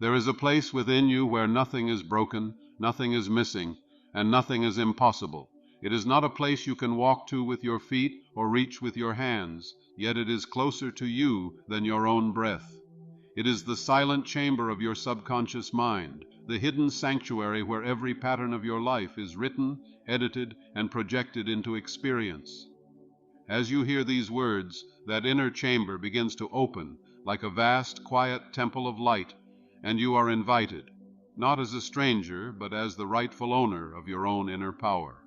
There is a place within you where nothing is broken, nothing is missing, and nothing is impossible. It is not a place you can walk to with your feet or reach with your hands, yet it is closer to you than your own breath. It is the silent chamber of your subconscious mind, the hidden sanctuary where every pattern of your life is written, edited, and projected into experience. As you hear these words, that inner chamber begins to open like a vast, quiet temple of light, and you are invited, not as a stranger, but as the rightful owner of your own inner power.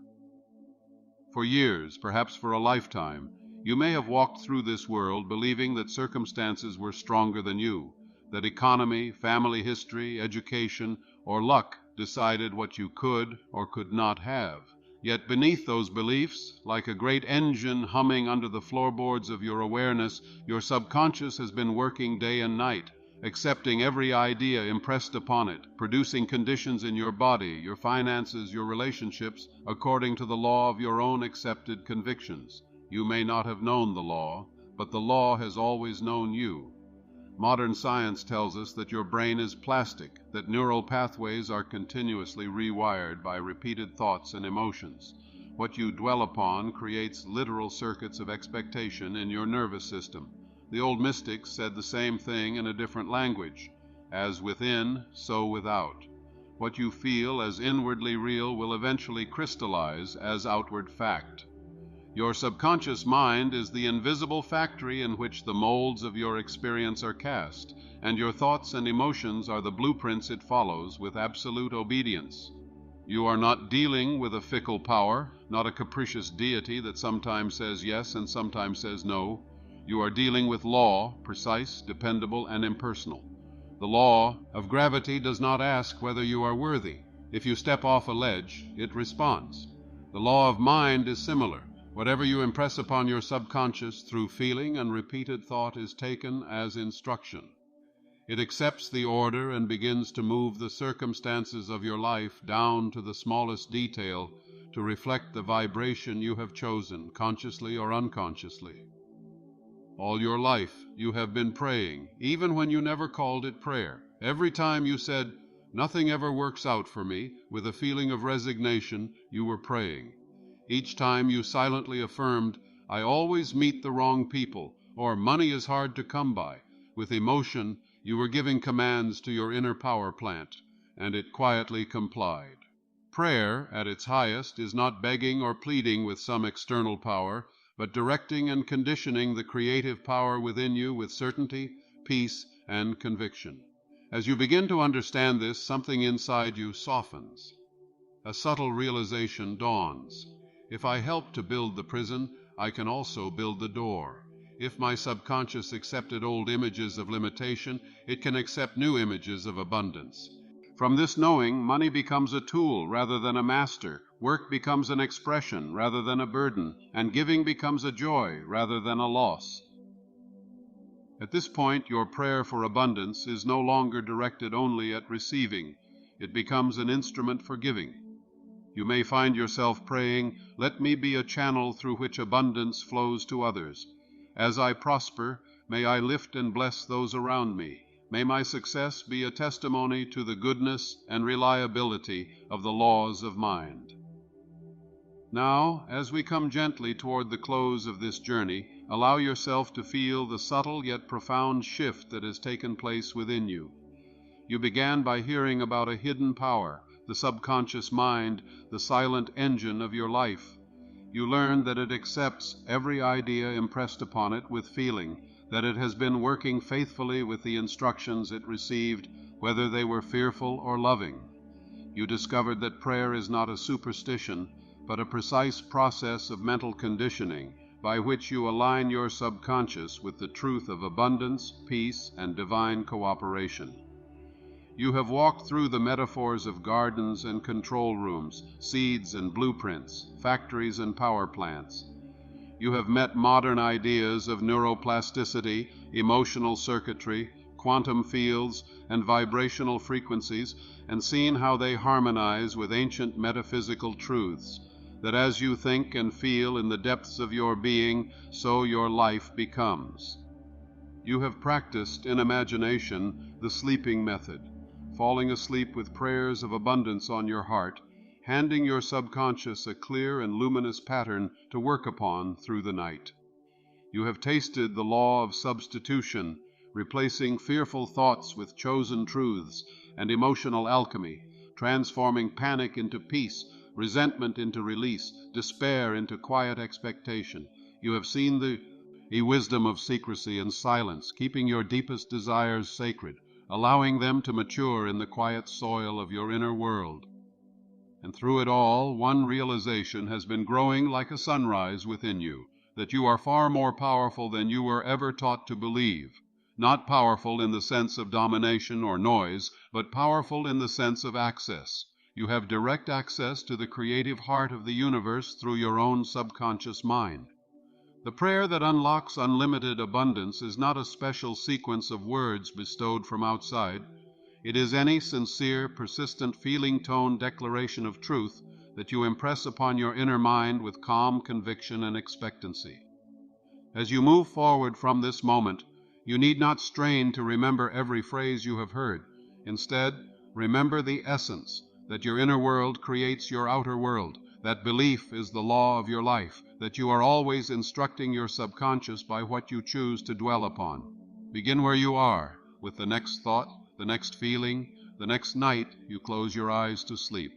For years, perhaps for a lifetime, you may have walked through this world believing that circumstances were stronger than you, that economy, family history, education, or luck decided what you could or could not have. Yet beneath those beliefs, like a great engine humming under the floorboards of your awareness, your subconscious has been working day and night, accepting every idea impressed upon it, producing conditions in your body, your finances, your relationships, according to the law of your own accepted convictions. You may not have known the law, but the law has always known you. Modern science tells us that your brain is plastic, that neural pathways are continuously rewired by repeated thoughts and emotions. What you dwell upon creates literal circuits of expectation in your nervous system. The old mystics said the same thing in a different language. As within, so without. What you feel as inwardly real will eventually crystallize as outward fact. Your subconscious mind is the invisible factory in which the molds of your experience are cast, and your thoughts and emotions are the blueprints it follows with absolute obedience. You are not dealing with a fickle power, not a capricious deity that sometimes says yes and sometimes says no. You are dealing with law, precise, dependable, and impersonal. The law of gravity does not ask whether you are worthy. If you step off a ledge, it responds. The law of mind is similar. Whatever you impress upon your subconscious through feeling and repeated thought is taken as instruction. It accepts the order and begins to move the circumstances of your life down to the smallest detail to reflect the vibration you have chosen, consciously or unconsciously. All your life you have been praying, even when you never called it prayer. Every time you said, "Nothing ever works out for me," with a feeling of resignation, you were praying. Each time you silently affirmed, "I always meet the wrong people," or "money is hard to come by," with emotion you were giving commands to your inner power plant, and it quietly complied. Prayer, at its highest, is not begging or pleading with some external power, but directing and conditioning the creative power within you with certainty, peace, and conviction. As you begin to understand this, something inside you softens. A subtle realization dawns. If I help to build the prison, I can also build the door. If my subconscious accepted old images of limitation, it can accept new images of abundance. From this knowing, money becomes a tool rather than a master, work becomes an expression rather than a burden, and giving becomes a joy rather than a loss. At this point, your prayer for abundance is no longer directed only at receiving. It becomes an instrument for giving. You may find yourself praying, "Let me be a channel through which abundance flows to others. As I prosper, may I lift and bless those around me. May my success be a testimony to the goodness and reliability of the laws of mind." Now, as we come gently toward the close of this journey, allow yourself to feel the subtle yet profound shift that has taken place within you. You began by hearing about a hidden power, the subconscious mind, the silent engine of your life. You learned that it accepts every idea impressed upon it with feeling, that it has been working faithfully with the instructions it received, whether they were fearful or loving. You discovered that prayer is not a superstition, but a precise process of mental conditioning by which you align your subconscious with the truth of abundance, peace, and divine cooperation. You have walked through the metaphors of gardens and control rooms, seeds and blueprints, factories and power plants. You have met modern ideas of neuroplasticity, emotional circuitry, quantum fields, and vibrational frequencies, and seen how they harmonize with ancient metaphysical truths, that as you think and feel in the depths of your being, so your life becomes. You have practiced in imagination the sleeping method, falling asleep with prayers of abundance on your heart, handing your subconscious a clear and luminous pattern to work upon through the night. You have tasted the law of substitution, replacing fearful thoughts with chosen truths, and emotional alchemy, transforming panic into peace, resentment into release, despair into quiet expectation. You have seen the wisdom of secrecy and silence, keeping your deepest desires sacred, allowing them to mature in the quiet soil of your inner world. And through it all, one realization has been growing like a sunrise within you, that you are far more powerful than you were ever taught to believe. Not powerful in the sense of domination or noise, but powerful in the sense of access. You have direct access to the creative heart of the universe through your own subconscious mind. The prayer that unlocks unlimited abundance is not a special sequence of words bestowed from outside. It is any sincere, persistent, feeling-tone declaration of truth that you impress upon your inner mind with calm conviction and expectancy. As you move forward from this moment, you need not strain to remember every phrase you have heard. Instead, remember the essence, that your inner world creates your outer world, that belief is the law of your life, that you are always instructing your subconscious by what you choose to dwell upon. Begin where you are, with the next thought, the next feeling, the next night you close your eyes to sleep.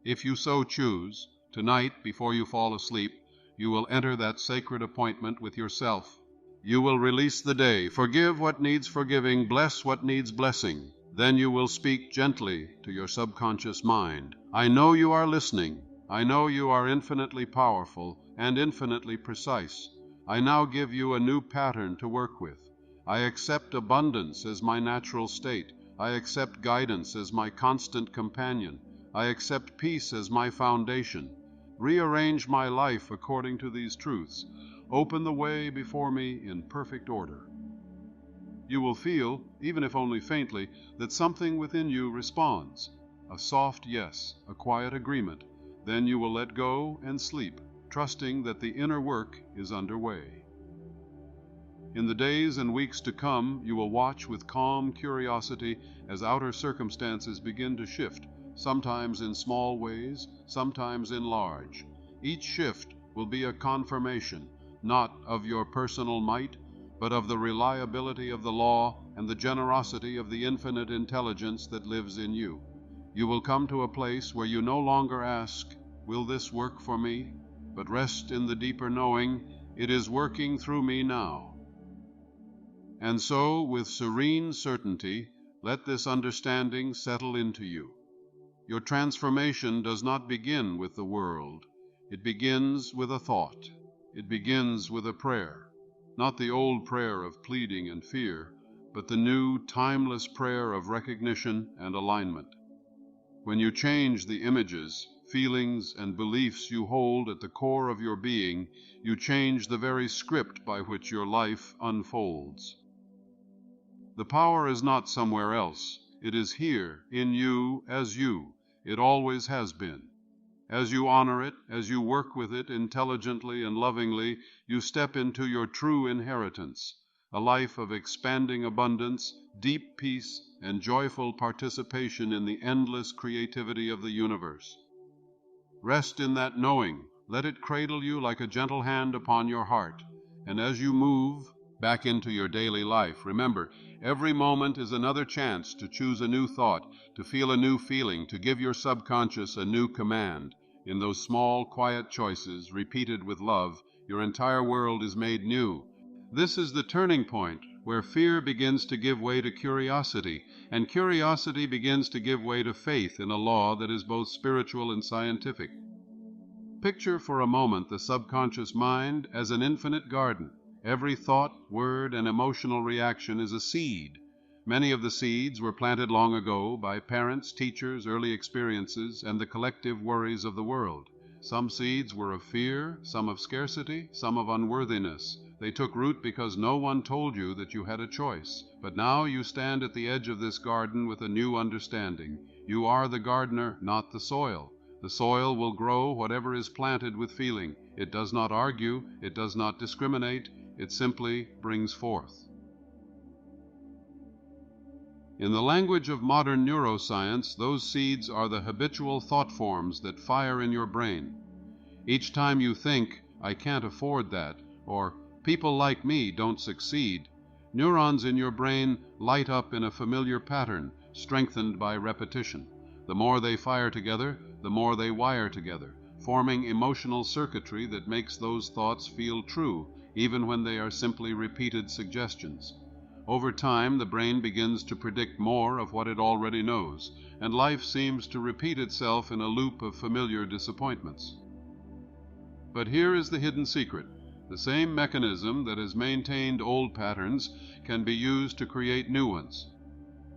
If you so choose, tonight, before you fall asleep, you will enter that sacred appointment with yourself. You will release the day, forgive what needs forgiving, bless what needs blessing. Then you will speak gently to your subconscious mind. I know you are listening. I know you are infinitely powerful and infinitely precise. I now give you a new pattern to work with. I accept abundance as my natural state. I accept guidance as my constant companion. I accept peace as my foundation. Rearrange my life according to these truths. Open the way before me in perfect order. You will feel, even if only faintly, that something within you responds. A soft yes, a quiet agreement. Then you will let go and sleep, trusting that the inner work is underway. In the days and weeks to come, you will watch with calm curiosity as outer circumstances begin to shift, sometimes in small ways, sometimes in large. Each shift will be a confirmation, not of your personal might, but of the reliability of the law and the generosity of the infinite intelligence that lives in you. You will come to a place where you no longer ask, "Will this work for me?" but rest in the deeper knowing, "It is working through me now." And so, with serene certainty, let this understanding settle into you. Your transformation does not begin with the world. It begins with a thought. It begins with a prayer. Not the old prayer of pleading and fear, but the new, timeless prayer of recognition and alignment. When you change the images, feelings, and beliefs you hold at the core of your being, you change the very script by which your life unfolds. The power is not somewhere else. It is here, in you, as you. It always has been. As you honor it, as you work with it intelligently and lovingly, you step into your true inheritance, a life of expanding abundance, deep peace, and joyful participation in the endless creativity of the universe. Rest in that knowing. Let it cradle you like a gentle hand upon your heart. And as you move back into your daily life, remember, every moment is another chance to choose a new thought, to feel a new feeling, to give your subconscious a new command. In those small, quiet choices, repeated with love, your entire world is made new. This is the turning point where fear begins to give way to curiosity, and curiosity begins to give way to faith in a law that is both spiritual and scientific. Picture for a moment the subconscious mind as an infinite garden. Every thought, word, and emotional reaction is a seed. Many of the seeds were planted long ago by parents, teachers, early experiences, and the collective worries of the world. Some seeds were of fear, some of scarcity, some of unworthiness. They took root because no one told you that you had a choice. But now you stand at the edge of this garden with a new understanding. You are the gardener, not the soil. The soil will grow whatever is planted with feeling. It does not argue, it does not discriminate, it simply brings forth. In the language of modern neuroscience, those seeds are the habitual thought forms that fire in your brain. Each time you think, "I can't afford that," or "people like me don't succeed," neurons in your brain light up in a familiar pattern, strengthened by repetition. The more they fire together, the more they wire together, forming emotional circuitry that makes those thoughts feel true, even when they are simply repeated suggestions. Over time, the brain begins to predict more of what it already knows, and life seems to repeat itself in a loop of familiar disappointments. But here is the hidden secret. The same mechanism that has maintained old patterns can be used to create new ones.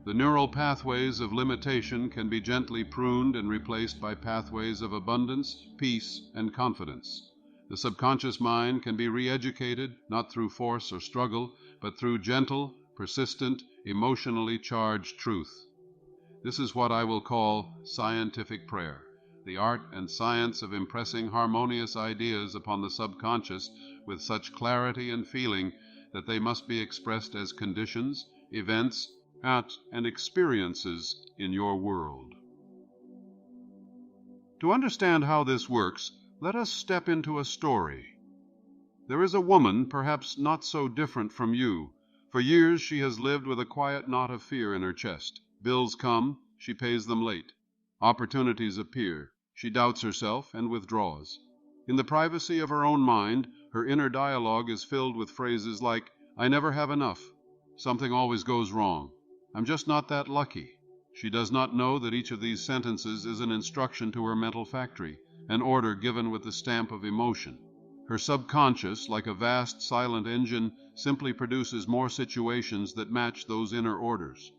The neural pathways of limitation can be gently pruned and replaced by pathways of abundance, peace, and confidence. The subconscious mind can be re-educated, not through force or struggle, but through gentle, persistent, emotionally charged truth. This is what I will call scientific prayer, the art and science of impressing harmonious ideas upon the subconscious with such clarity and feeling that they must be expressed as conditions, events, and experiences in your world. To understand how this works, let us step into a story. There is a woman, perhaps not so different from you. For years she has lived with a quiet knot of fear in her chest. Bills come, she pays them late. Opportunities appear, she doubts herself and withdraws. In the privacy of her own mind, her inner dialogue is filled with phrases like, "I never have enough," "Something always goes wrong," "I'm just not that lucky." She does not know that each of these sentences is an instruction to her mental factory, an order given with the stamp of emotion. Her subconscious, like a vast silent engine, simply produces more situations that match those inner orders.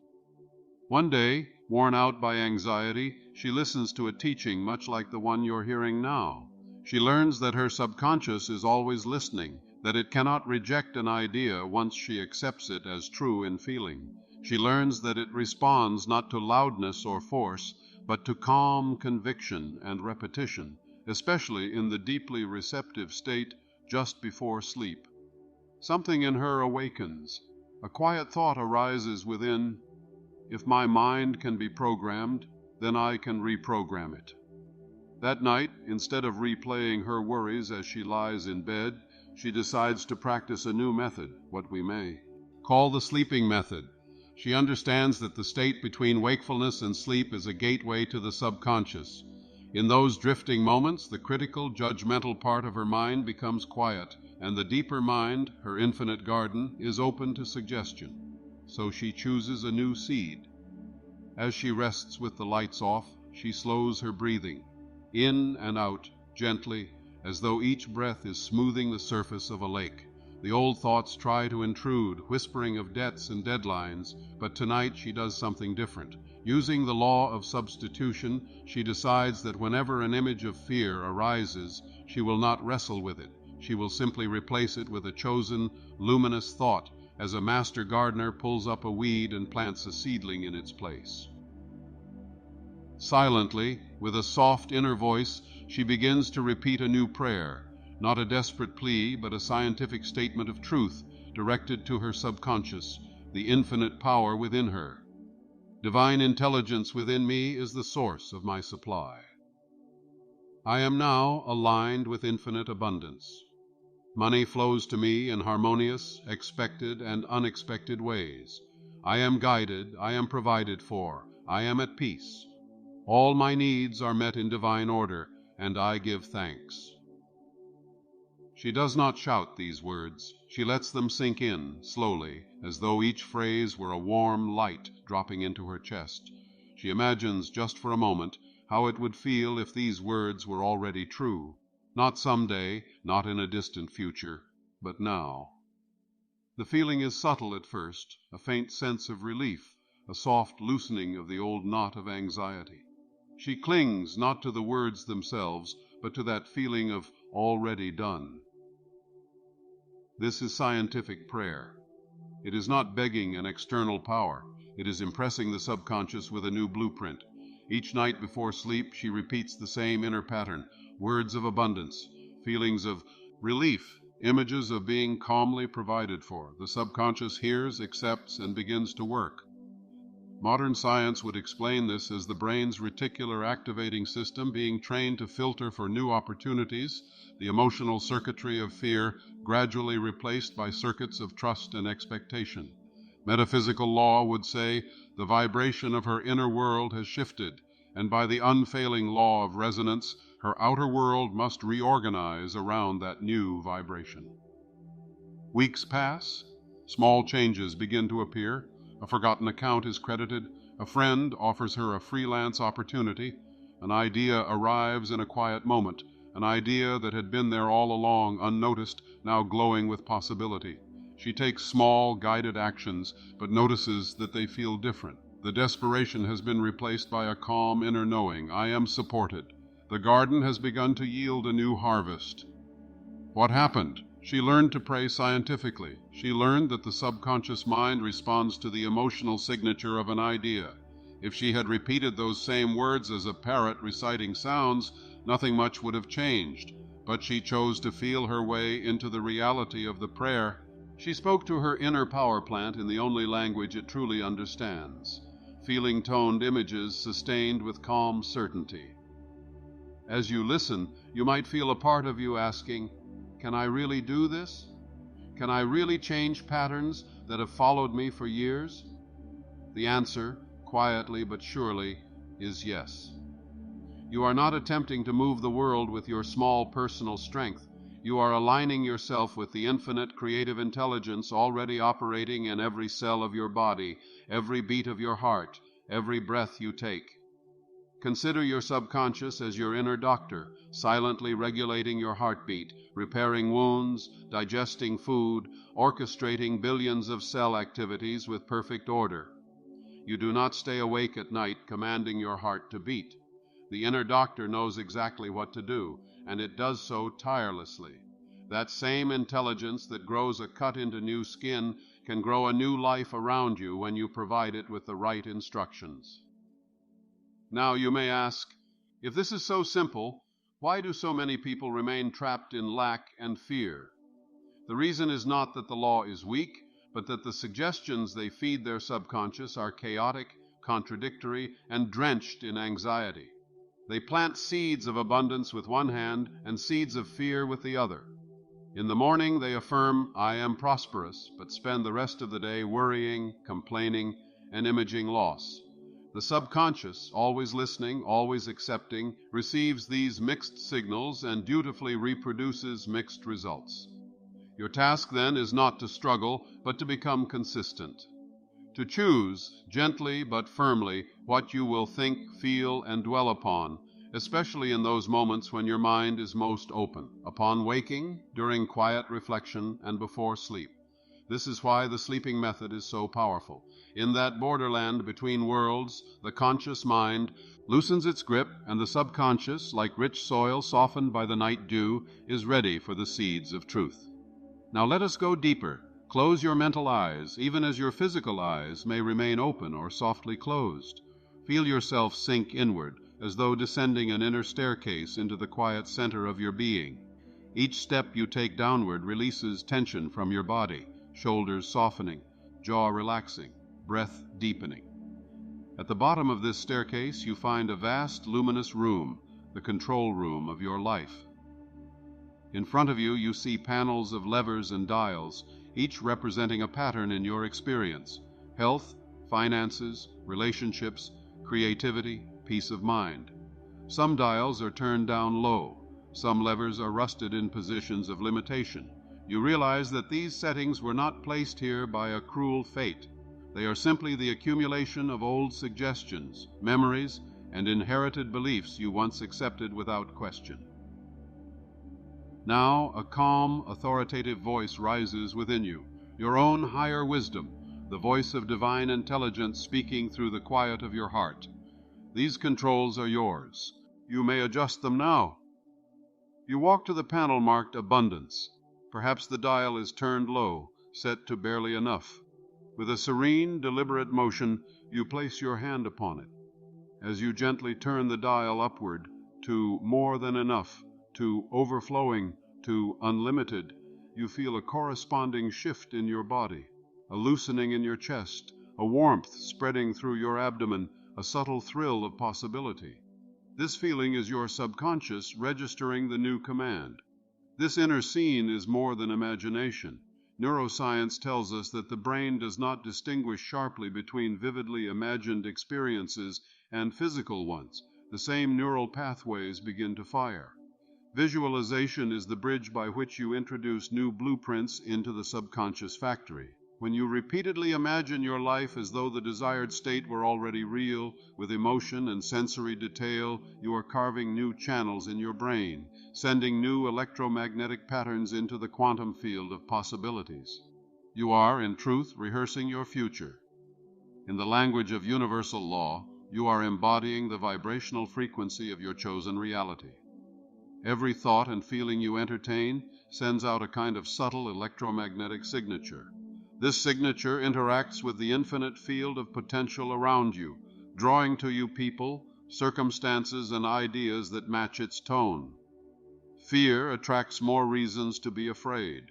One day, worn out by anxiety, she listens to a teaching much like the one you're hearing now. She learns that her subconscious is always listening, that it cannot reject an idea once she accepts it as true in feeling. She learns that it responds not to loudness or force, but to calm conviction and repetition, especially in the deeply receptive state just before sleep. Something in her awakens. A quiet thought arises within, "If my mind can be programmed, then I can reprogram it." That night, instead of replaying her worries as she lies in bed, she decides to practice a new method, what we may call the sleeping method. She understands that the state between wakefulness and sleep is a gateway to the subconscious. In those drifting moments, the critical, judgmental part of her mind becomes quiet, and the deeper mind, her infinite garden, is open to suggestion. So she chooses a new seed. As she rests with the lights off, she slows her breathing, in and out, gently, as though each breath is smoothing the surface of a lake. The old thoughts try to intrude, whispering of debts and deadlines, but tonight she does something different. Using the law of substitution, she decides that whenever an image of fear arises, she will not wrestle with it. She will simply replace it with a chosen, luminous thought, as a master gardener pulls up a weed and plants a seedling in its place. Silently, with a soft inner voice, she begins to repeat a new prayer, not a desperate plea, but a scientific statement of truth directed to her subconscious, the infinite power within her. Divine intelligence within me is the source of my supply. I am now aligned with infinite abundance. Money flows to me in harmonious, expected, and unexpected ways. I am guided, I am provided for, I am at peace. All my needs are met in divine order, and I give thanks. She does not shout these words. She lets them sink in, slowly, as though each phrase were a warm light dropping into her chest. She imagines, just for a moment, how it would feel if these words were already true. Not someday, not in a distant future, but now. The feeling is subtle at first, a faint sense of relief, a soft loosening of the old knot of anxiety. She clings not to the words themselves, but to that feeling of already done. This is scientific prayer. It is not begging an external power. It is impressing the subconscious with a new blueprint. Each night before sleep, she repeats the same inner pattern, words of abundance, feelings of relief, images of being calmly provided for. The subconscious hears, accepts, and begins to work. Modern science would explain this as the brain's reticular activating system being trained to filter for new opportunities, the emotional circuitry of fear gradually replaced by circuits of trust and expectation. Metaphysical law would say the vibration of her inner world has shifted, and by the unfailing law of resonance, her outer world must reorganize around that new vibration. Weeks pass, small changes begin to appear, a forgotten account is credited, a friend offers her a freelance opportunity, an idea arrives in a quiet moment, an idea that had been there all along, unnoticed, now glowing with possibility. She takes small, guided actions, but notices that they feel different. The desperation has been replaced by a calm inner knowing. I am supported. The garden has begun to yield a new harvest. What happened? She learned to pray scientifically. She learned that the subconscious mind responds to the emotional signature of an idea. If she had repeated those same words as a parrot reciting sounds, nothing much would have changed. But she chose to feel her way into the reality of the prayer. She spoke to her inner power plant in the only language it truly understands, feeling-toned images sustained with calm certainty. As you listen, you might feel a part of you asking, "Can I really do this? Can I really change patterns that have followed me for years?" The answer, quietly but surely, is yes. You are not attempting to move the world with your small personal strength. You are aligning yourself with the infinite creative intelligence already operating in every cell of your body, every beat of your heart, every breath you take. Consider your subconscious as your inner doctor, silently regulating your heartbeat, repairing wounds, digesting food, orchestrating billions of cell activities with perfect order. You do not stay awake at night commanding your heart to beat. The inner doctor knows exactly what to do, and it does so tirelessly. That same intelligence that grows a cut into new skin can grow a new life around you when you provide it with the right instructions. Now you may ask, if this is so simple, why do so many people remain trapped in lack and fear? The reason is not that the law is weak, but that the suggestions they feed their subconscious are chaotic, contradictory, and drenched in anxiety. They plant seeds of abundance with one hand and seeds of fear with the other. In the morning they affirm, "I am prosperous," but spend the rest of the day worrying, complaining, and imaging loss. The subconscious, always listening, always accepting, receives these mixed signals and dutifully reproduces mixed results. Your task then is not to struggle, but to become consistent. To choose, gently but firmly, what you will think, feel, and dwell upon, especially in those moments when your mind is most open, upon waking, during quiet reflection, and before sleep. This is why the sleeping method is so powerful. In that borderland between worlds, the conscious mind loosens its grip, and the subconscious, like rich soil softened by the night dew, is ready for the seeds of truth. Now let us go deeper. Close your mental eyes, even as your physical eyes may remain open or softly closed. Feel yourself sink inward, as though descending an inner staircase into the quiet center of your being. Each step you take downward releases tension from your body, shoulders softening, jaw relaxing, breath deepening. At the bottom of this staircase you find a vast luminous room, the control room of your life. In front of you you see panels of levers and dials, each representing a pattern in your experience: health, finances, relationships, creativity, peace of mind. Some dials are turned down low. Some levers are rusted in positions of limitation. You realize that these settings were not placed here by a cruel fate. They are simply the accumulation of old suggestions, memories, and inherited beliefs you once accepted without question. Now a calm, authoritative voice rises within you, your own higher wisdom, the voice of divine intelligence speaking through the quiet of your heart. These controls are yours. You may adjust them now. You walk to the panel marked Abundance. Perhaps the dial is turned low, set to barely enough. With a serene, deliberate motion, you place your hand upon it. As you gently turn the dial upward to more than enough, to overflowing, to unlimited, you feel a corresponding shift in your body, a loosening in your chest, a warmth spreading through your abdomen, a subtle thrill of possibility. This feeling is your subconscious registering the new command. This inner scene is more than imagination. Neuroscience tells us that the brain does not distinguish sharply between vividly imagined experiences and physical ones. The same neural pathways begin to fire. Visualization is the bridge by which you introduce new blueprints into the subconscious factory. When you repeatedly imagine your life as though the desired state were already real, with emotion and sensory detail, you are carving new channels in your brain, sending new electromagnetic patterns into the quantum field of possibilities. You are, in truth, rehearsing your future. In the language of universal law, you are embodying the vibrational frequency of your chosen reality. Every thought and feeling you entertain sends out a kind of subtle electromagnetic signature. This signature interacts with the infinite field of potential around you, drawing to you people, circumstances, and ideas that match its tone. Fear attracts more reasons to be afraid.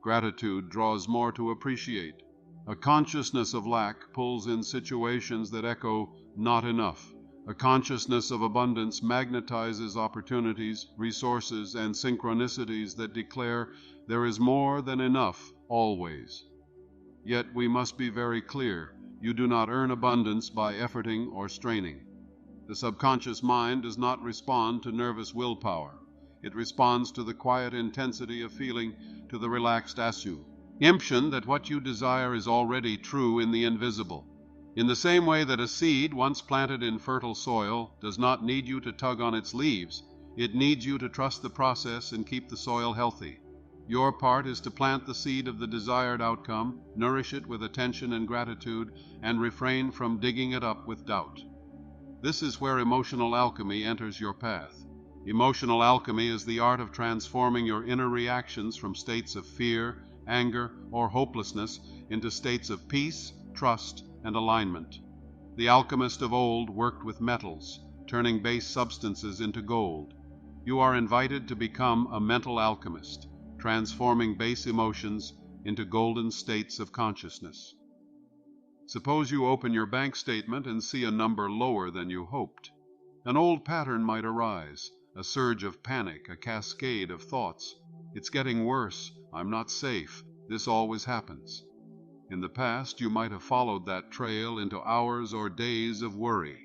Gratitude draws more to appreciate. A consciousness of lack pulls in situations that echo, "not enough." A consciousness of abundance magnetizes opportunities, resources, and synchronicities that declare there is more than enough always. Yet we must be very clear, you do not earn abundance by efforting or straining. The subconscious mind does not respond to nervous willpower. It responds to the quiet intensity of feeling, to the relaxed assumption that what you desire is already true in the invisible. In the same way that a seed, once planted in fertile soil, does not need you to tug on its leaves, it needs you to trust the process and keep the soil healthy. Your part is to plant the seed of the desired outcome, nourish it with attention and gratitude, and refrain from digging it up with doubt. This is where emotional alchemy enters your path. Emotional alchemy is the art of transforming your inner reactions from states of fear, anger, or hopelessness into states of peace, trust, and alignment. The alchemist of old worked with metals, turning base substances into gold. You are invited to become a mental alchemist, transforming base emotions into golden states of consciousness. Suppose you open your bank statement and see a number lower than you hoped. An old pattern might arise, a surge of panic, a cascade of thoughts. It's getting worse. I'm not safe. This always happens. In the past, you might have followed that trail into hours or days of worry.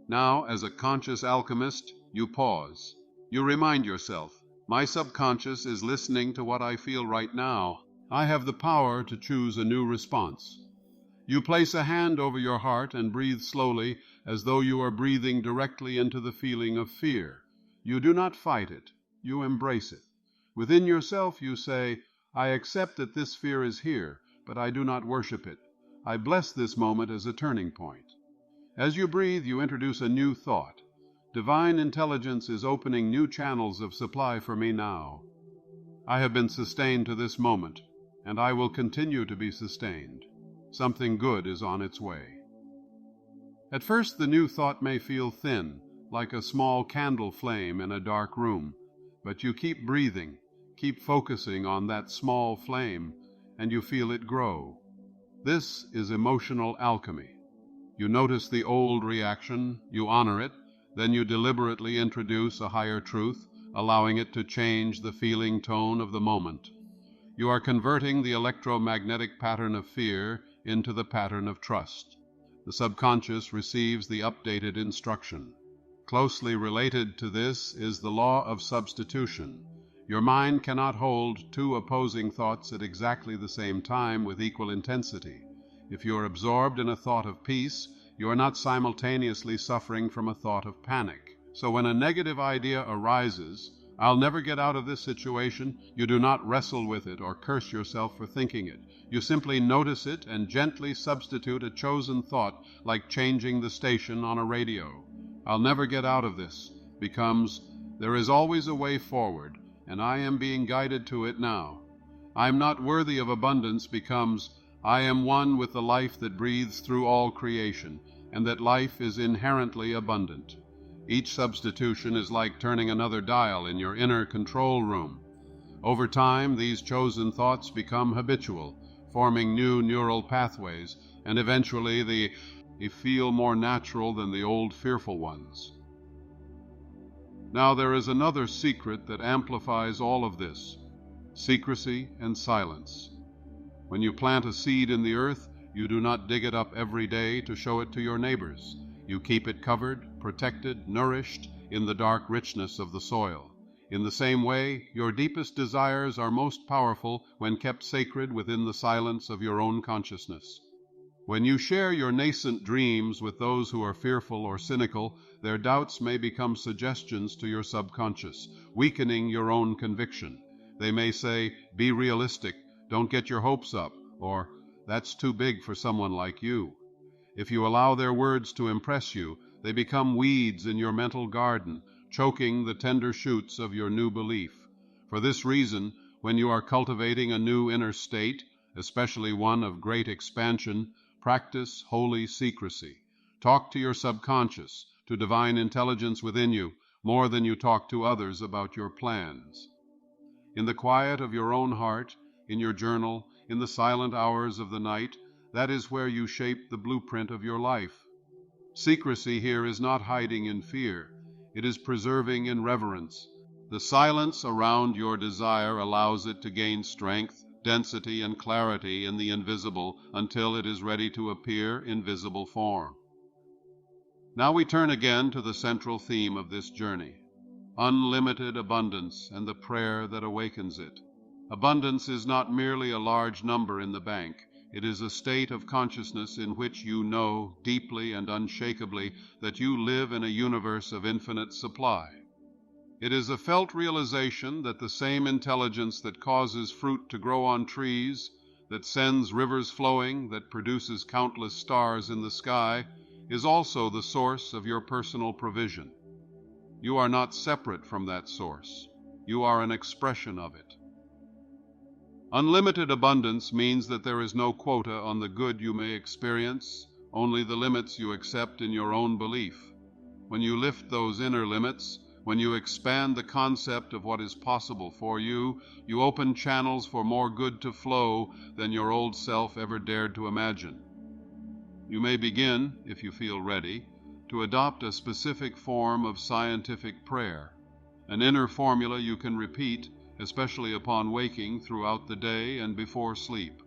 Now, as a conscious alchemist, you pause. You remind yourself, my subconscious is listening to what I feel right now. I have the power to choose a new response. You place a hand over your heart and breathe slowly, as though you are breathing directly into the feeling of fear. You do not fight it. You embrace it. Within yourself you say, I accept that this fear is here, but I do not worship it. I bless this moment as a turning point. As you breathe, you introduce a new thought. Divine intelligence is opening new channels of supply for me now. I have been sustained to this moment, and I will continue to be sustained. Something good is on its way. At first, the new thought may feel thin, like a small candle flame in a dark room, but you keep breathing, keep focusing on that small flame, and you feel it grow. This is emotional alchemy. You notice the old reaction, you honor it, then you deliberately introduce a higher truth, allowing it to change the feeling tone of the moment. You are converting the electromagnetic pattern of fear into the pattern of trust. The subconscious receives the updated instruction. Closely related to this is the law of substitution. Your mind cannot hold two opposing thoughts at exactly the same time with equal intensity. If you are absorbed in a thought of peace, you are not simultaneously suffering from a thought of panic. So when a negative idea arises, I'll never get out of this situation, you do not wrestle with it or curse yourself for thinking it. You simply notice it and gently substitute a chosen thought, like changing the station on a radio. I'll never get out of this becomes, there is always a way forward, and I am being guided to it now. I'm not worthy of abundance becomes, I am one with the life that breathes through all creation, and that life is inherently abundant. Each substitution is like turning another dial in your inner control room. Over time, these chosen thoughts become habitual, forming new neural pathways, and eventually they feel more natural than the old fearful ones. Now there is another secret that amplifies all of this: secrecy and silence. When you plant a seed in the earth, you do not dig it up every day to show it to your neighbors. You keep it covered, protected, nourished in the dark richness of the soil. In the same way, your deepest desires are most powerful when kept sacred within the silence of your own consciousness. When you share your nascent dreams with those who are fearful or cynical, their doubts may become suggestions to your subconscious, weakening your own conviction. They may say, "Be realistic, don't get your hopes up," or "That's too big for someone like you." If you allow their words to impress you, they become weeds in your mental garden, choking the tender shoots of your new belief. For this reason, when you are cultivating a new inner state, especially one of great expansion, practice holy secrecy. Talk to your subconscious, to divine intelligence within you, more than you talk to others about your plans. In the quiet of your own heart, in your journal, in the silent hours of the night, that is where you shape the blueprint of your life. Secrecy here is not hiding in fear. It is preserving in reverence. The silence around your desire allows it to gain strength, density, and clarity in the invisible until it is ready to appear in visible form. Now we turn again to the central theme of this journey: unlimited abundance and the prayer that awakens it. Abundance is not merely a large number in the bank. It is a state of consciousness in which you know deeply and unshakably that you live in a universe of infinite supply. It is a felt realization that the same intelligence that causes fruit to grow on trees, that sends rivers flowing, that produces countless stars in the sky, is also the source of your personal provision. You are not separate from that source. You are an expression of it. Unlimited abundance means that there is no quota on the good you may experience, only the limits you accept in your own belief. When you lift those inner limits, when you expand the concept of what is possible for you, you open channels for more good to flow than your old self ever dared to imagine. You may begin, if you feel ready, to adopt a specific form of scientific prayer, an inner formula you can repeat, especially upon waking throughout the day and before sleep.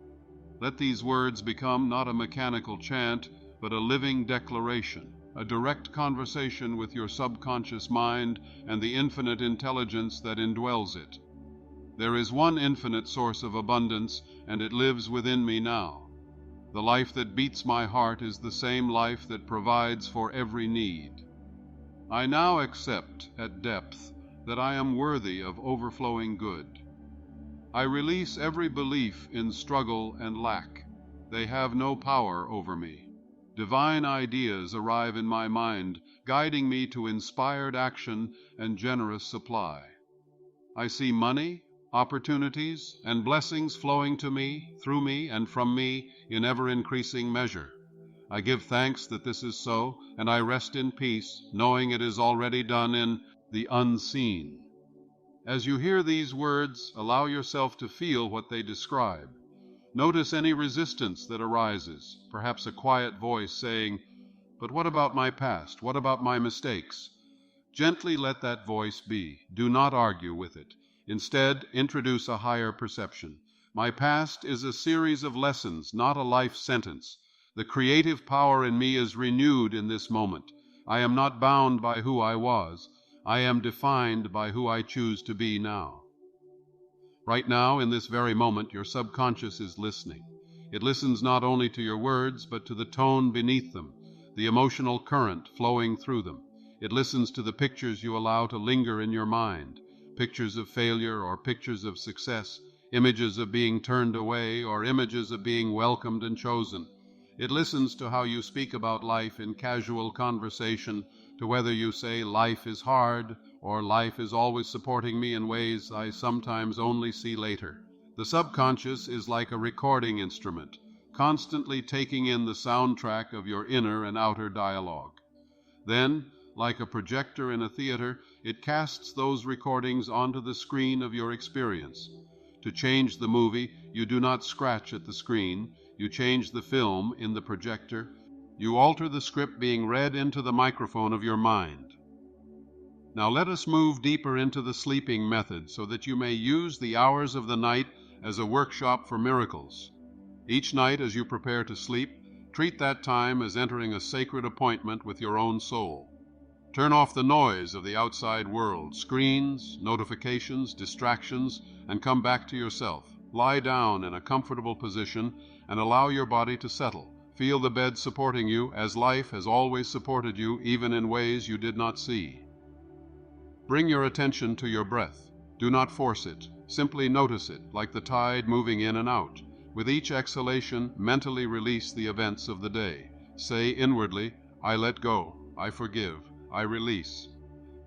Let these words become not a mechanical chant, but a living declaration, a direct conversation with your subconscious mind and the infinite intelligence that indwells it. There is one infinite source of abundance, and it lives within me now. The life that beats my heart is the same life that provides for every need. I now accept at depth that I am worthy of overflowing good. I release every belief in struggle and lack. They have no power over me. Divine ideas arrive in my mind, guiding me to inspired action and generous supply. I see money, opportunities, and blessings flowing to me, through me, and from me in ever-increasing measure. I give thanks that this is so, and I rest in peace, knowing it is already done in the unseen. As you hear these words, allow yourself to feel what they describe. Notice any resistance that arises, perhaps a quiet voice saying, "But what about my past? What about my mistakes?" Gently let that voice be. Do not argue with it. Instead, introduce a higher perception. My past is a series of lessons, not a life sentence. The creative power in me is renewed in this moment. I am not bound by who I was. I am defined by who I choose to be now. Right now, in this very moment, your subconscious is listening. It listens not only to your words, but to the tone beneath them, the emotional current flowing through them. It listens to the pictures you allow to linger in your mind, pictures of failure or pictures of success, images of being turned away or images of being welcomed and chosen. It listens to how you speak about life in casual conversation, to whether you say life is hard or life is always supporting me in ways I sometimes only see later. The subconscious is like a recording instrument, constantly taking in the soundtrack of your inner and outer dialogue. Then, like a projector in a theater, it casts those recordings onto the screen of your experience. To change the movie, you do not scratch at the screen. You change the film in the projector. You alter the script being read into the microphone of your mind. Now let us move deeper into the sleeping method so that you may use the hours of the night as a workshop for miracles. Each night as you prepare to sleep, treat that time as entering a sacred appointment with your own soul. Turn off the noise of the outside world, screens, notifications, distractions, and come back to yourself. Lie down in a comfortable position and allow your body to settle. Feel the bed supporting you as life has always supported you, even in ways you did not see. Bring your attention to your breath. Do not force it. Simply notice it, like the tide moving in and out. With each exhalation, mentally release the events of the day. Say inwardly, I let go, I forgive, I release.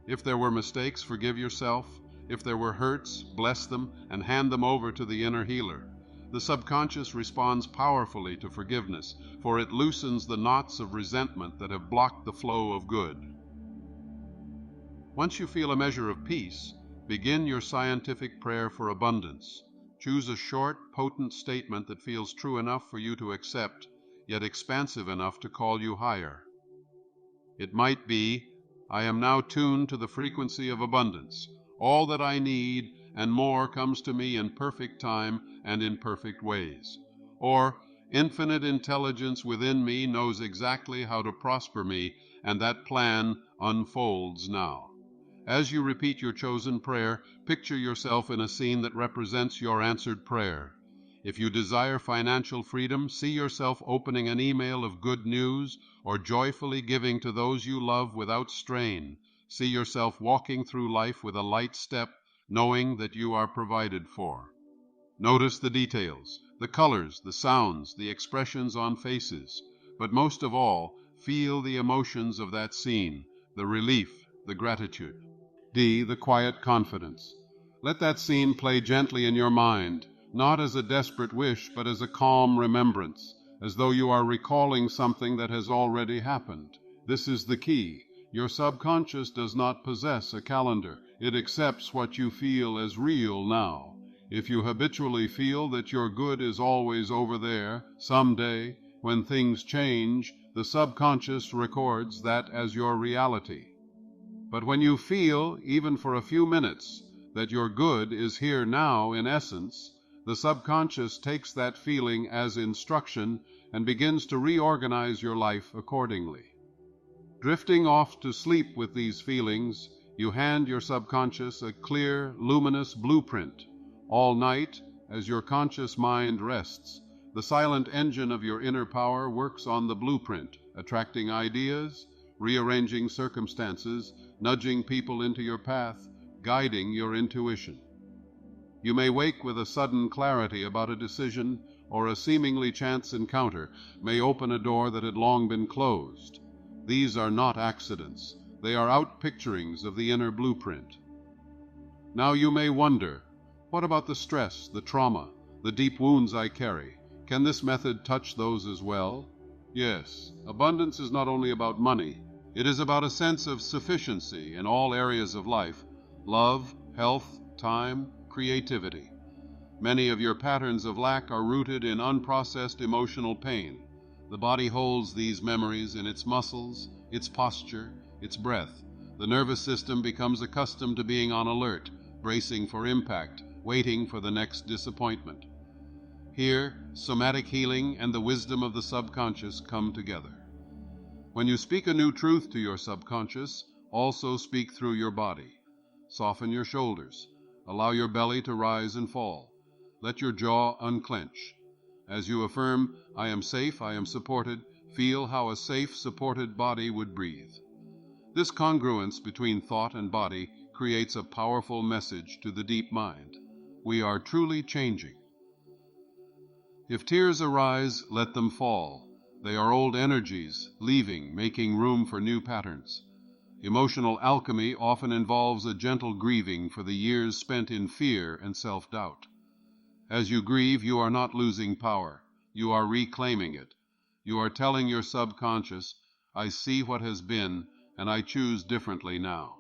If there were mistakes, forgive yourself. If there were hurts, bless them and hand them over to the inner healer. The subconscious responds powerfully to forgiveness, for it loosens the knots of resentment that have blocked the flow of good. Once you feel a measure of peace, begin your scientific prayer for abundance. Choose a short, potent statement that feels true enough for you to accept, yet expansive enough to call you higher. It might be, I am now tuned to the frequency of abundance. All that I need and more comes to me in perfect time and in perfect ways. Or, infinite intelligence within me knows exactly how to prosper me, and that plan unfolds now. As you repeat your chosen prayer, picture yourself in a scene that represents your answered prayer. If you desire financial freedom, see yourself opening an email of good news or joyfully giving to those you love without strain. See yourself walking through life with a light step, knowing that you are provided for. Notice the details, the colors, the sounds, the expressions on faces, but most of all, feel the emotions of that scene, the relief, the gratitude. D. The quiet confidence. Let that scene play gently in your mind, not as a desperate wish, but as a calm remembrance, as though you are recalling something that has already happened. This is the key. Your subconscious does not possess a calendar. It accepts what you feel as real now. If you habitually feel that your good is always over there, someday, when things change, the subconscious records that as your reality. But when you feel, even for a few minutes, that your good is here now in essence, the subconscious takes that feeling as instruction and begins to reorganize your life accordingly. Drifting off to sleep with these feelings, you hand your subconscious a clear, luminous blueprint. All night, as your conscious mind rests, the silent engine of your inner power works on the blueprint, attracting ideas, rearranging circumstances, nudging people into your path, guiding your intuition. You may wake with a sudden clarity about a decision, or a seemingly chance encounter may open a door that had long been closed. These are not accidents. They are outpicturings of the inner blueprint. Now you may wonder, what about the stress, the trauma, the deep wounds I carry? Can this method touch those as well? Yes, abundance is not only about money. It is about a sense of sufficiency in all areas of life: love, health, time, creativity. Many of your patterns of lack are rooted in unprocessed emotional pain. The body holds these memories in its muscles, its posture, its breath. The nervous system becomes accustomed to being on alert, bracing for impact, waiting for the next disappointment. Here, somatic healing and the wisdom of the subconscious come together. When you speak a new truth to your subconscious, also speak through your body. Soften your shoulders. Allow your belly to rise and fall. Let your jaw unclench. As you affirm, I am safe, I am supported, feel how a safe, supported body would breathe. This congruence between thought and body creates a powerful message to the deep mind. We are truly changing. If tears arise, let them fall. They are old energies, leaving, making room for new patterns. Emotional alchemy often involves a gentle grieving for the years spent in fear and self-doubt. As you grieve, you are not losing power. You are reclaiming it. You are telling your subconscious, I see what has been, and I choose differently now.